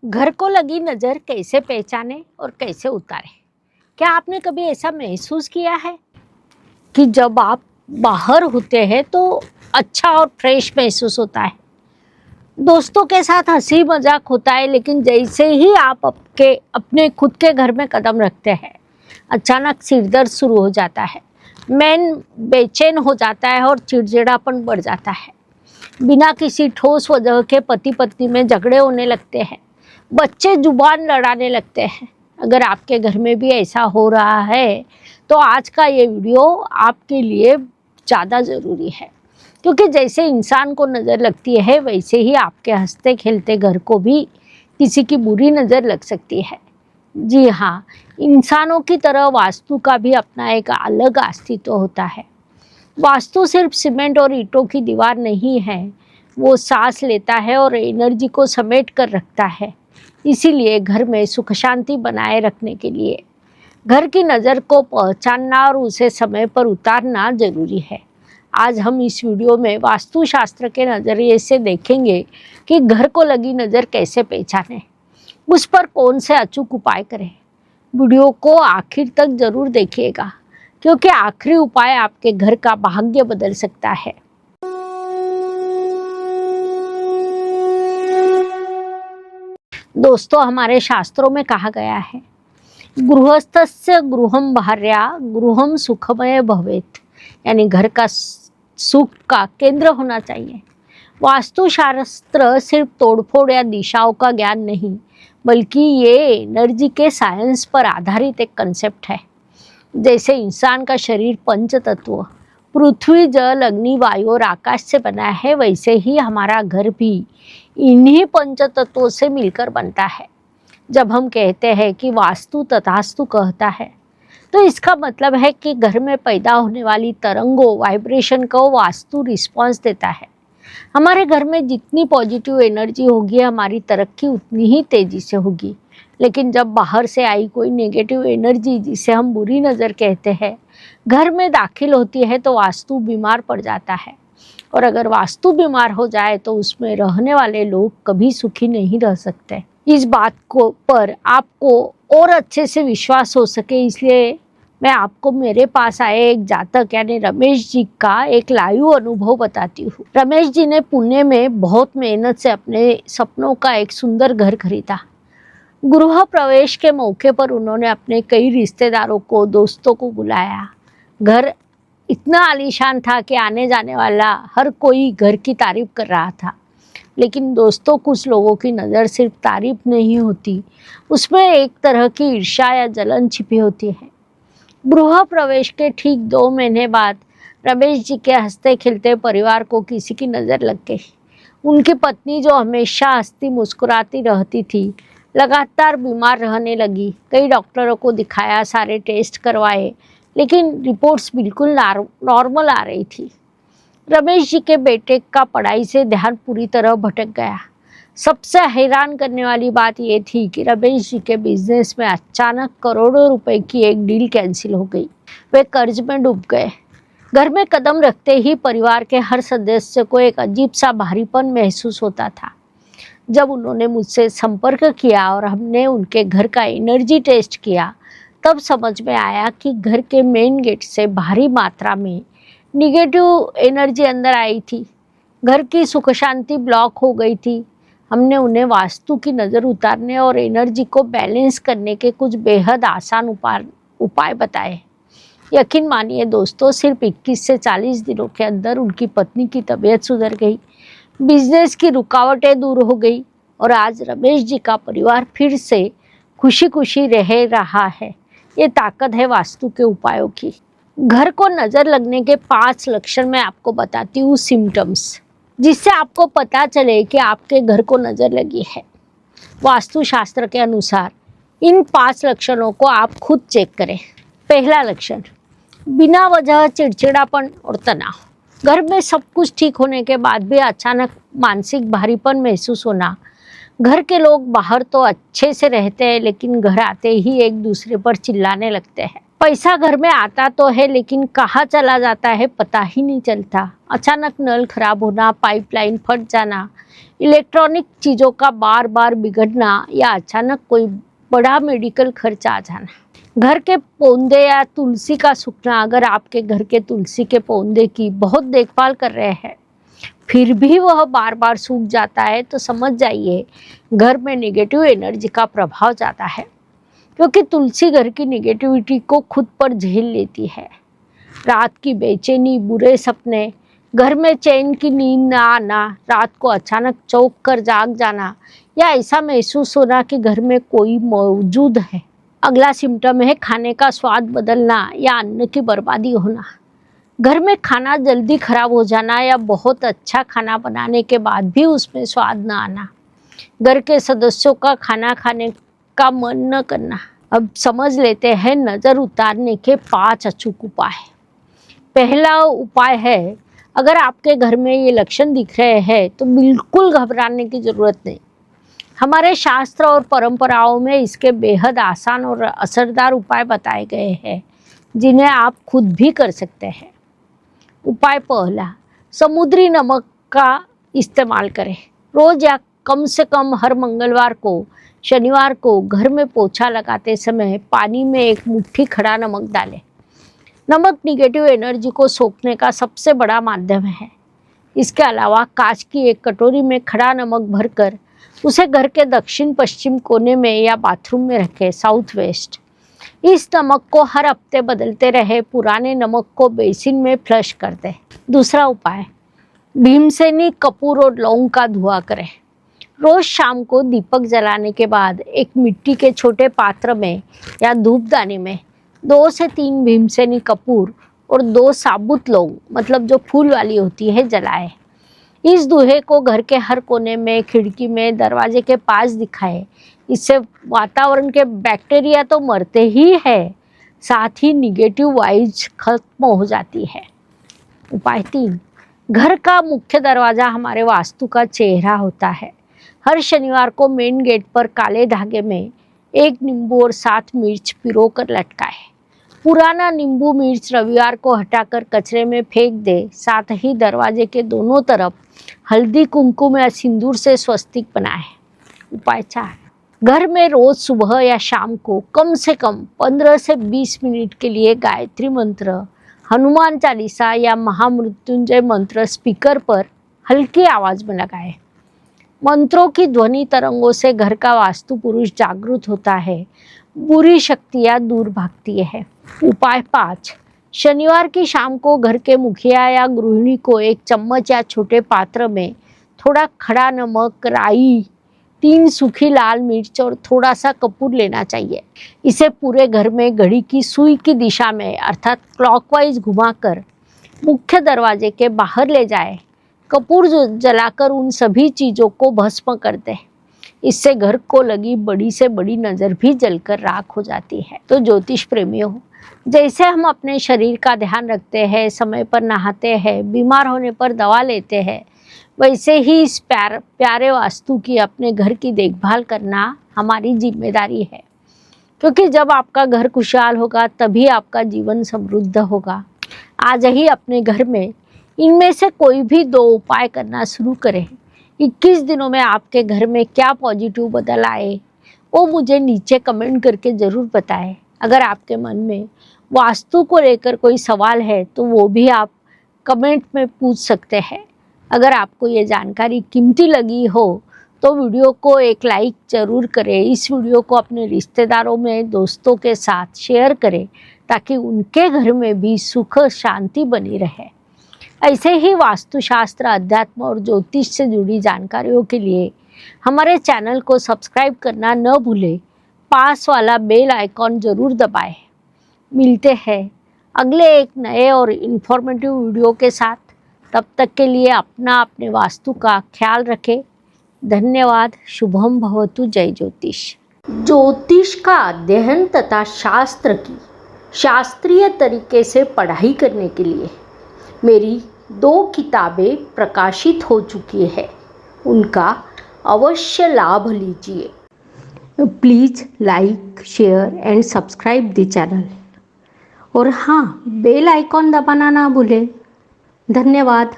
घर को लगी नज़र कैसे पहचाने और कैसे उतारें? क्या आपने कभी ऐसा महसूस किया है कि जब आप बाहर होते हैं तो अच्छा और फ्रेश महसूस होता है, दोस्तों के साथ हंसी मजाक होता है, लेकिन जैसे ही आप अपने खुद के घर में कदम रखते हैं अचानक सिरदर्द शुरू हो जाता है, मन बेचैन हो जाता है और चिड़चिड़ापन बढ़ जाता है। बिना किसी ठोस वजह के पति पत्नी में झगड़े होने लगते हैं, बच्चे जुबान लड़ाने लगते हैं। अगर आपके घर में भी ऐसा हो रहा है तो आज का ये वीडियो आपके लिए ज़्यादा ज़रूरी है, क्योंकि जैसे इंसान को नज़र लगती है वैसे ही आपके हंसते खेलते घर को भी किसी की बुरी नज़र लग सकती है। जी हाँ, इंसानों की तरह वास्तु का भी अपना एक अलग अस्तित्व होता है। वास्तु सिर्फ सीमेंट और ईंटों की दीवार नहीं है, वो सांस लेता है और एनर्जी को समेट कर रखता है। इसीलिए घर में सुख शांति बनाए रखने के लिए घर की नज़र को पहचानना और उसे समय पर उतारना जरूरी है। आज हम इस वीडियो में वास्तुशास्त्र के नज़रिए से देखेंगे कि घर को लगी नज़र कैसे पहचानें, उस पर कौन से अचूक उपाय करें। वीडियो को आखिर तक जरूर देखिएगा, क्योंकि आखिरी उपाय आपके घर का भाग्य बदल सकता है। दोस्तों, हमारे शास्त्रों में कहा गया है, गृहस्थस्य गृहम भार्या गृहम सुखमय भवेत्, यानी घर का सुख का केंद्र होना चाहिए। वास्तुशास्त्र सिर्फ तोड़फोड़ या दिशाओं का ज्ञान नहीं, बल्कि ये एनर्जी के साइंस पर आधारित एक कंसेप्ट है। जैसे इंसान का शरीर पंच तत्व पृथ्वी, जल, अग्नि, वायु और आकाश से बना है, वैसे ही हमारा घर भी इन्हीं पंच तत्वों से मिलकर बनता है। जब हम कहते हैं कि वास्तु तथास्तु कहता है, तो इसका मतलब है कि घर में पैदा होने वाली तरंगों, वाइब्रेशन को वास्तु रिस्पॉन्स देता है। हमारे घर में जितनी पॉजिटिव एनर्जी होगी, हमारी तरक्की उतनी ही तेजी से होगी। लेकिन जब बाहर से आई कोई नेगेटिव एनर्जी, जिसे हम बुरी नज़र कहते हैं, घर में दाखिल होती है तो वास्तु बीमार पड़ जाता है। और अगर वास्तु बीमार हो जाए तो उसमें रहने वाले लोग कभी सुखी नहीं रह सकते। इस बात को पर आपको और अच्छे से विश्वास हो सके, इसलिए मैं आपको मेरे पास आए एक जातक यानी रमेश जी का एक लाइव अनुभव बताती हूँ। रमेश जी ने पुणे में बहुत मेहनत से अपने सपनों का एक सुंदर घर खरीदा। गृह प्रवेश के मौके पर उन्होंने अपने कई रिश्तेदारों को, दोस्तों को बुलाया। घर इतना आलीशान था कि आने जाने वाला हर कोई घर की तारीफ कर रहा था। लेकिन दोस्तों, कुछ लोगों की नज़र सिर्फ तारीफ नहीं होती, उसमें एक तरह की ईर्ष्या या जलन छिपी होती है। गृह प्रवेश के ठीक 2 महीने बाद रमेश जी के हंसते खिलते परिवार को किसी की नज़र लग गई। उनकी पत्नी, जो हमेशा हंसती मुस्कुराती रहती थी, लगातार बीमार रहने लगी। कई डॉक्टरों को दिखाया, सारे टेस्ट करवाए, लेकिन रिपोर्ट्स बिल्कुल नॉर्मल आ रही थी। रमेश जी के बेटे का पढ़ाई से ध्यान पूरी तरह भटक गया। सबसे हैरान करने वाली बात यह थी कि रमेश जी के बिजनेस में अचानक करोड़ों रुपए की एक डील कैंसिल हो गई। वे कर्ज में डूब गए। घर में कदम रखते ही परिवार के हर सदस्य को एक अजीब सा भारीपन महसूस होता था। जब उन्होंने मुझसे संपर्क किया और हमने उनके घर का एनर्जी टेस्ट किया, तब समझ में आया कि घर के मेन गेट से भारी मात्रा में निगेटिव एनर्जी अंदर आई थी। घर की सुख शांति ब्लॉक हो गई थी। हमने उन्हें वास्तु की नज़र उतारने और एनर्जी को बैलेंस करने के कुछ बेहद आसान उपाय बताए। यकीन मानिए दोस्तों, सिर्फ 21 से 40 दिनों के अंदर उनकी पत्नी की तबीयत सुधर गई, बिजनेस की रुकावटें दूर हो गई और आज रमेश जी का परिवार फिर से खुशी खुशी रह रहा है। ये ताकत है वास्तु के उपायों की। घर को नज़र लगने के 5 लक्षण मैं आपको बताती हूँ, सिम्टम्स, जिससे आपको पता चले कि आपके घर को नज़र लगी है। वास्तुशास्त्र के अनुसार इन 5 लक्षणों को आप खुद चेक करें। पहला लक्षण, बिना वजह चिड़चिड़ापन और तनाव। घर में सब कुछ ठीक होने के बाद भी अचानक मानसिक भारीपन महसूस होना। घर के लोग बाहर तो अच्छे से रहते हैं, लेकिन घर आते ही एक दूसरे पर चिल्लाने लगते हैं। पैसा घर में आता तो है लेकिन कहाँ चला जाता है पता ही नहीं चलता। अचानक नल खराब होना, पाइपलाइन फट जाना, इलेक्ट्रॉनिक चीज़ों का बार बार बिगड़ना या अचानक कोई बड़ा मेडिकल खर्च आ जाना। घर के पौधे या तुलसी का सूखना, अगर आपके घर के तुलसी के पौधे की बहुत देखभाल कर रहे हैं फिर भी वह बार बार सूख जाता है तो समझ जाइए घर में नेगेटिव एनर्जी का प्रभाव ज़्यादा है, क्योंकि तुलसी घर की नेगेटिविटी को खुद पर झेल लेती है। रात की बेचैनी, बुरे सपने, घर में चैन की नींद न आना, रात को अचानक चौंक कर जाग जाना या ऐसा महसूस होना कि घर में कोई मौजूद है। अगला सिम्टम है खाने का स्वाद बदलना या अन्न की बर्बादी होना। घर में खाना जल्दी खराब हो जाना या बहुत अच्छा खाना बनाने के बाद भी उसमें स्वाद न आना। घर के सदस्यों का खाना खाने का मन न करना। अब समझ लेते हैं नज़र उतारने के 5 अचूक उपाय। पहला उपाय है, अगर आपके घर में ये लक्षण दिख रहे हैं तो बिल्कुल घबराने की ज़रूरत नहीं। हमारे शास्त्र और परंपराओं में इसके बेहद आसान और असरदार उपाय बताए गए हैं जिन्हें आप खुद भी कर सकते हैं। उपाय पहला, समुद्री नमक का इस्तेमाल करें। रोज़ या कम से कम हर मंगलवार को, शनिवार को घर में पोछा लगाते समय पानी में 1 मुट्ठी खड़ा नमक डालें। नमक निगेटिव एनर्जी को सोखने का सबसे बड़ा माध्यम है। इसके अलावा कांच की 1 कटोरी में खड़ा नमक भरकर उसे घर के दक्षिण पश्चिम कोने में या बाथरूम में रखें, साउथ वेस्ट। इस नमक को हर हफ्ते बदलते रहे, पुराने नमक को बेसिन में फ्लश कर दें। दूसरा उपाय, भीमसेनी कपूर और लौंग का धुआं करें। रोज शाम को दीपक जलाने के बाद एक मिट्टी के छोटे पात्र में या धूपदानी में 2 से 3 भीमसेनी कपूर और 2 साबुत लौंग, मतलब जो फूल वाली होती है, जलाएं। इस धुएं को घर के हर कोने में, खिड़की में, दरवाजे के पास दिखाएं। इससे वातावरण के बैक्टीरिया तो मरते ही है, साथ ही निगेटिव वाइब्स खत्म हो जाती है। उपाय 3, घर का मुख्य दरवाज़ा हमारे वास्तु का चेहरा होता है। हर शनिवार को मेन गेट पर काले धागे में 1 नींबू और 7 मिर्च पिरो कर लटकाए। पुराना नींबू मिर्च रविवार को हटाकर कचरे में फेंक दे। साथ ही दरवाजे के दोनों तरफ हल्दी, कुमकुम या सिंदूर से स्वस्तिक बनाए। उपाय 4, घर में रोज सुबह या शाम को कम से कम 15 से 20 मिनट के लिए गायत्री मंत्र, हनुमान चालीसा या महामृत्युंजय मंत्र स्पीकर पर हल्की आवाज में लगाएं। मंत्रों की ध्वनि तरंगों से घर का वास्तु पुरुष जागृत होता है, बुरी शक्तियां दूर भागती है। उपाय 5, शनिवार की शाम को घर के मुखिया या गृहिणी को 1 चम्मच या छोटे पात्र में थोड़ा खड़ा नमक, राई, 3 सूखी लाल मिर्च और थोड़ा सा कपूर लेना चाहिए। इसे पूरे घर में घड़ी की सुई की दिशा में अर्थात क्लॉकवाइज घुमाकर मुख्य दरवाजे के बाहर ले जाए। कपूर जलाकर उन सभी चीज़ों को भस्म कर दे। इससे घर को लगी बड़ी से बड़ी नज़र भी जलकर राख हो जाती है। तो ज्योतिष प्रेमियों, जैसे हम अपने शरीर का ध्यान रखते हैं, समय पर नहाते हैं, बीमार होने पर दवा लेते हैं, वैसे ही इस प्यारे वास्तु की अपने घर की देखभाल करना हमारी जिम्मेदारी है। क्योंकि जब आपका घर खुशहाल होगा तभी आपका जीवन समृद्ध होगा। आज ही अपने घर में इनमें से कोई भी 2 उपाय करना शुरू करें। 21 दिनों में आपके घर में क्या पॉजिटिव बदल आए वो मुझे नीचे कमेंट करके ज़रूर बताएं। अगर आपके मन में वास्तु को लेकर कोई सवाल है तो वो भी आप कमेंट में पूछ सकते हैं। अगर आपको ये जानकारी कीमती लगी हो तो वीडियो को एक लाइक ज़रूर करें। इस वीडियो को अपने रिश्तेदारों में, दोस्तों के साथ शेयर करें ताकि उनके घर में भी सुख शांति बनी रहे। ऐसे ही वास्तुशास्त्र, अध्यात्म और ज्योतिष से जुड़ी जानकारियों के लिए हमारे चैनल को सब्सक्राइब करना न भूलें। पास वाला बेल आइकॉन ज़रूर दबाएं। मिलते हैं अगले एक नए और इन्फॉर्मेटिव वीडियो के साथ। तब तक के लिए अपने वास्तु का ख्याल रखें। धन्यवाद। शुभम भवतु। जय ज्योतिष। ज्योतिष का अध्ययन तथा शास्त्र की शास्त्रीय तरीके से पढ़ाई करने के लिए मेरी 2 किताबें प्रकाशित हो चुकी है, उनका अवश्य लाभ लीजिए। Please like, share and subscribe the channel. और हाँ, बेल आइकॉन दबाना ना भूलें। धन्यवाद।